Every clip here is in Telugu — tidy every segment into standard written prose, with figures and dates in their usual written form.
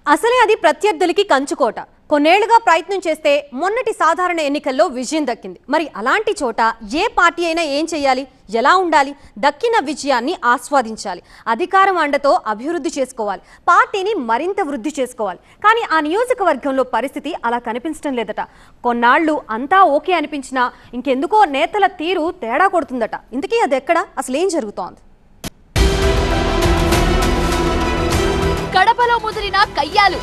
అసలే అది ప్రత్యర్థులకి కంచుకోట. కొన్నేళ్లుగా ప్రయత్నం చేస్తే మొన్నటి సాధారణ ఎన్నికల్లో విజయం దక్కింది. మరి అలాంటి చోట ఏ పార్టీ అయినా ఏం చేయాలి, ఎలా ఉండాలి? దక్కిన విజయాన్ని ఆస్వాదించాలి, అధికారం అండతో అభివృద్ధి చేసుకోవాలి, పార్టీని మరింత వృద్ధి చేసుకోవాలి. కానీ ఆ నియోజకవర్గంలో పరిస్థితి అలా కనిపించడం లేదట. కొన్నాళ్లు అంతా ఓకే అనిపించినా ఇంకెందుకో నేతల తీరు తేడా కొడుతుందట. ఇంతకీ అది ఎక్కడ, అసలు ఏం జరుగుతోంది? కడపలో ముదిరిన కయ్యాలు,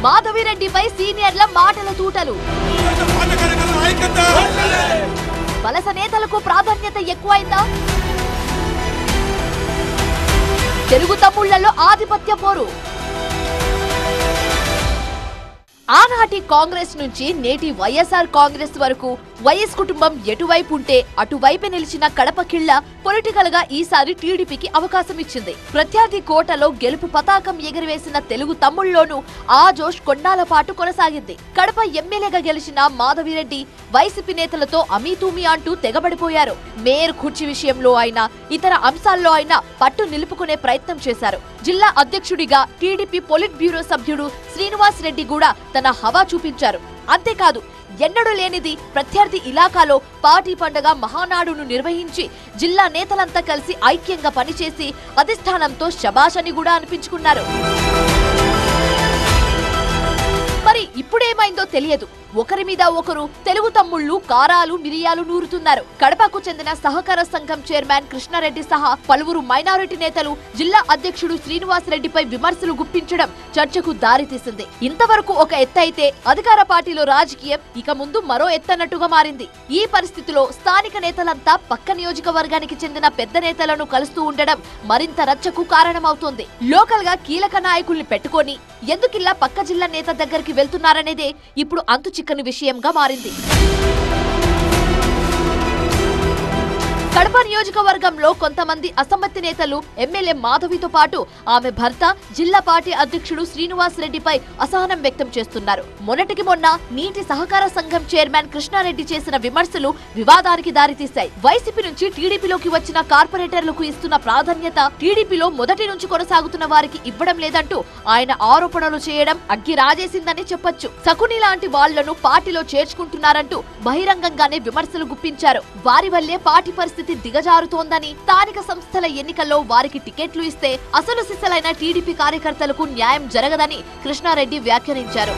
మాధవిరెడ్డిపై సీనియర్ల మాటల తూటలు, వలస నేతలకు ప్రాధాన్యత ఎక్కువైందా? తెలుగు తమ్ముళ్లలో ఆధిపత్య పోరు. ఆనాటి కాంగ్రెస్ నుంచి నేటి వైఎస్ఆర్ కాంగ్రెస్ వరకు వైఎస్ కుటుంబం ఎటువైపు ఉంటే అటువైపే నిలిచిన కడప కిళ్ల పొలిటికల్ గా ఈసారి టీడీపీకి అవకాశం ఇచ్చింది. ప్రత్యర్థి కోటలో గెలుపు పతాకం ఎగిరివేసిన తెలుగు తమ్ముళ్లోనూ ఆ జోష్ కొన్నాళ్ల పాటు కొనసాగింది. కడప ఎమ్మెల్యేగా గెలిచిన మాధవిరెడ్డి వైసీపీ నేతలతో అమీతూమీ అంటూ తెగబడిపోయారు. మేయర్ కుర్చీ విషయంలో అయినా ఇతర అంశాల్లో అయినా పట్టు నిలుపుకునే ప్రయత్నం చేశారు. జిల్లా అధ్యక్షుడిగా టీడీపీ పొలిట్ బ్యూరో సభ్యుడు శ్రీనివాస్ రెడ్డి కూడా తన హవా చూపించారు. అంతేకాదు, ఎన్నడూ లేనిది ప్రత్యర్థి ఇలాకాలో పార్టీ పండుగ మహానాడును నిర్వహించి జిల్లా నేతలంతా కలిసి ఐక్యంగా పనిచేసి అధిష్టానంతో శబాషని కూడా అనిపించుకున్నారు. మరి ఇప్పుడేమైందో తెలియదు. ఒకరి మీద ఒకరు తెలుగు తమ్ముళ్లు కారాలు మిరియాలు నూరుతున్నారు. కడపకు చెందిన సహకార సంఘం చైర్మన్ కృష్ణారెడ్డి సహా పలువురు మైనారిటీ నేతలు జిల్లా అధ్యక్షుడు శ్రీనివాస్ రెడ్డిపై విమర్శలు గుప్పించడం చర్చకు దారితీసింది. ఇంతవరకు ఒక ఎత్తు అయితే అధికార పార్టీలో రాజకీయం ఇక ముందు మరో ఎత్తన్నట్టుగా మారింది. ఈ పరిస్థితిలో స్థానిక నేతలంతా పక్క నియోజకవర్గానికి చెందిన పెద్ద నేతలను కలుస్తూ ఉండడం మరింత రచ్చకు కారణమవుతోంది. లోకల్ గా కీలక నాయకుల్ని పెట్టుకొని ఎందుకిలా పక్క జిల్లా నేత దగ్గరికి వెళ్తున్నారనేదే ఇప్పుడు అంతు చిక్కని విషయంగా మారింది. కడప నియోజకవర్గంలో కొంతమంది అసమ్మతి నేతలు ఎమ్మెల్యే మాధవితో పాటు ఆమె భర్త జిల్లా పార్టీ అధ్యక్షుడు శ్రీనివాస్ రెడ్డిపై అసహనం వ్యక్తం చేస్తున్నారు. మొన్నటికి మొన్న నీటి సహకార సంఘం చైర్మన్ కృష్ణారెడ్డి చేసిన విమర్శలు వివాదానికి దారితీశాయి. వైసీపీ నుంచి టీడీపీలోకి వచ్చిన కార్పొరేటర్లకు ఇస్తున్న ప్రాధాన్యత టీడీపీలో మొదటి నుంచి కొనసాగుతున్న వారికి ఇవ్వడం లేదంటూ ఆయన ఆరోపణలు చేయడం అగ్గి రాజేసిందని చెప్పొచ్చు. శకుని లాంటి వాళ్లను పార్టీలో చేర్చుకుంటున్నారంటూ బహిరంగంగానే విమర్శలు గుప్పించారు. వారి వల్లే పార్టీ పరిస్థితి దిగజారుతోందని, స్థానిక సంస్థల ఎన్నికల్లో వారికి టికెట్లు ఇస్తే అసలు సిసలైన టీడీపీ కార్యకర్తలకు న్యాయం జరగదని కృష్ణారెడ్డి వ్యాఖ్యానించారు.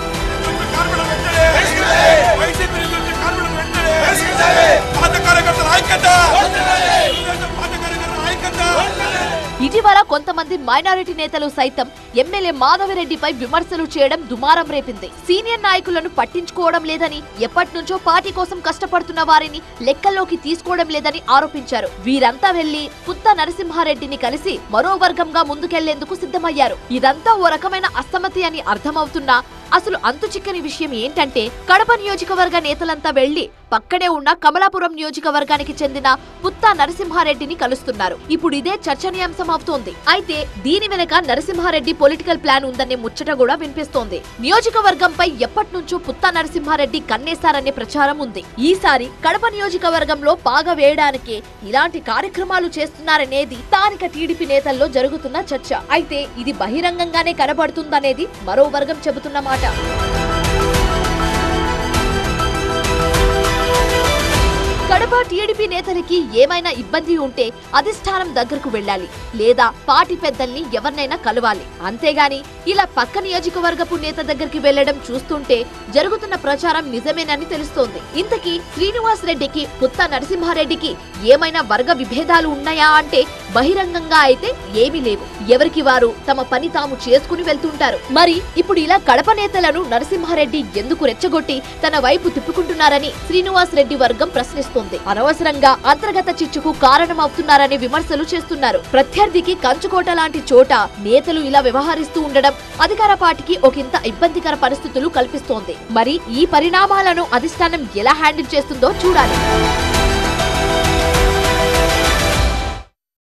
ఇటీవల కొంతమంది మైనారిటీ నేతలు సైతం ఎమ్మెల్యే మాధవిరెడ్డిపై విమర్శలు చేయడం దుమారం రేపింది. సీనియర్ నాయకులను పట్టించుకోవడం లేదని, ఎప్పటి నుంచో పార్టీ కోసం కష్టపడుతున్న వారిని లెక్కల్లోకి తీసుకోవడం లేదని ఆరోపించారు. వీరంతా వెళ్లి పుత్త నరసింహారెడ్డిని కలిసి మరో వర్గంగా ముందుకెళ్లేందుకు సిద్ధమయ్యారు. ఇదంతా ఓ రకమైన అసమ్మతి అని అర్థమవుతున్నా అసలు అంతు చిక్కని విషయం ఏంటంటే, కడప నియోజకవర్గ నేతలంతా వెళ్లి పక్కనే ఉన్న కమలాపురం నియోజకవర్గానికి చెందిన పుత్త నరసింహారెడ్డిని కలుస్తున్నారు. ఇప్పుడు ఇదే చర్చనీయాంశం అవుతోంది. అయితే దీని వెనక నరసింహారెడ్డి పొలిటికల్ ప్లాన్ ఉందనే ముచ్చట కూడా వినిపిస్తోంది. నియోజకవర్గంపై ఎప్పటి నుంచో పుత్త నరసింహారెడ్డి కన్నేశారనే ప్రచారం ఉంది. ఈసారి కడప నియోజకవర్గంలో పాగా వేయడానికే ఇలాంటి కార్యక్రమాలు చేస్తున్నారనేది స్థానిక టీడీపీ నేతల్లో జరుగుతున్న చర్చ. అయితే ఇది బహిరంగంగానే కనబడుతుందనేది మరో వర్గం చెబుతున్న మాట. కడప టీడీపీ నేతలకి ఏమైనా ఇబ్బంది ఉంటే అధిష్టానం దగ్గరకు వెళ్లాలి, లేదా పార్టీ పెద్దల్ని ఎవరినైనా కలవాలి. అంతేగాని ఇలా పక్క నియోజకవర్గపు నేత దగ్గరికి వెళ్లడం చూస్తుంటే జరుగుతున్న ప్రచారం నిజమేనని తెలుస్తోంది. ఇంతకీ శ్రీనివాస్ రెడ్డికి పుత్త నరసింహారెడ్డికి ఏమైనా వర్గ విభేదాలు ఉన్నాయా అంటే బహిరంగంగా అయితే ఏమీ లేవు. ఎవరికి వారు తమ పని తాము చేసుకుని వెళ్తుంటారు. మరి ఇప్పుడు ఇలా కడప నేతలను నరసింహారెడ్డి ఎందుకు రెచ్చగొట్టి తన వైపు తిప్పుకుంటున్నారని శ్రీనివాస్ రెడ్డి వర్గం ప్రశ్నిస్తోంది. అనవసరంగా అంతర్గత చిచ్చుకు కారణమవుతున్నారని విమర్శలు చేస్తున్నారు. ప్రత్యర్థికి కంచుకోట లాంటి చోట నేతలు ఇలా వ్యవహరిస్తూ ఉండడం అధికార పార్టీకి ఒకంత ఇబ్బందికర పరిస్థితులు కల్పిస్తోంది. మరి ఈ పరిణామాలను అధిష్టానం ఎలా హ్యాండిల్ చేస్తుందో చూడాలి.